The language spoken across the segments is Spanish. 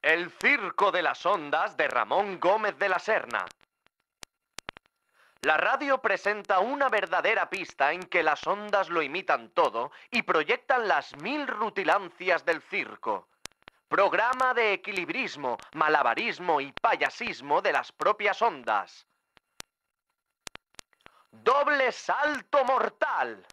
El Circo de las Ondas de Ramón Gómez de la Serna. La radio presenta una verdadera pista en que las ondas lo imitan todo y proyectan las 1000 rutilancias del circo. Programa de equilibrismo, malabarismo y payasismo de las propias ondas. Doble salto mortal.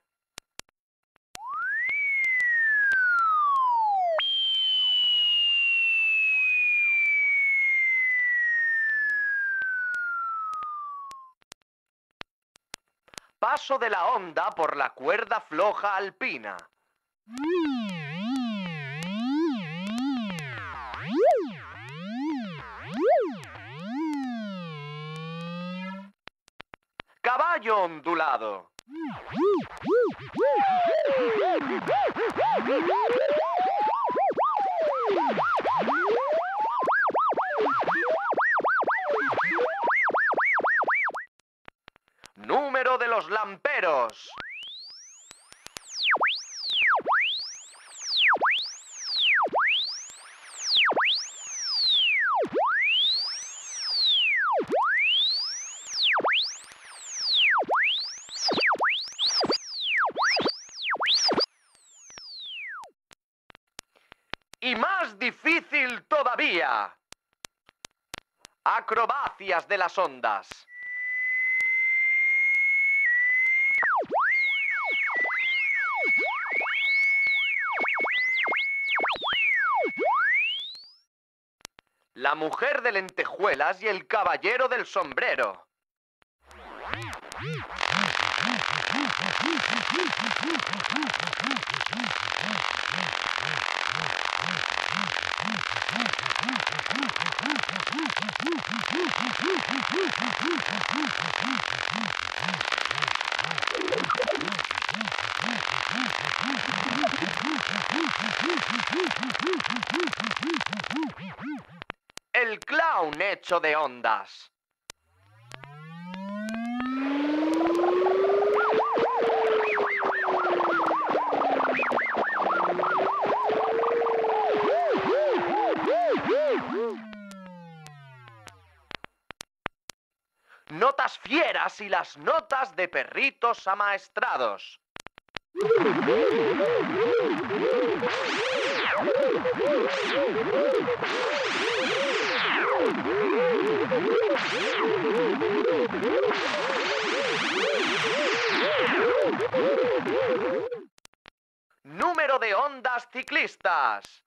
Paso de la onda por la cuerda floja alpina. Caballo ondulado. Número de los lamperos. Y más difícil todavía. Acrobacias de las ondas. La mujer de lentejuelas y el caballero del sombrero. El clown hecho de ondas. Notas fieras y las notas de perritos amaestrados. Número de ondas ciclistas.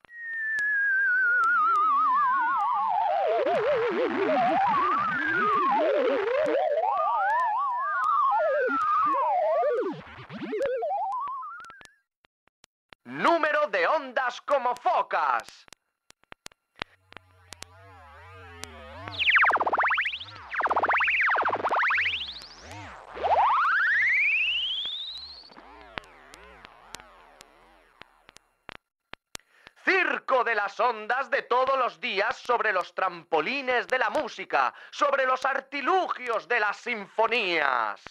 Número de ondas como focas. Circo de las ondas de todos los días sobre los trampolines de la música, sobre los artilugios de las sinfonías.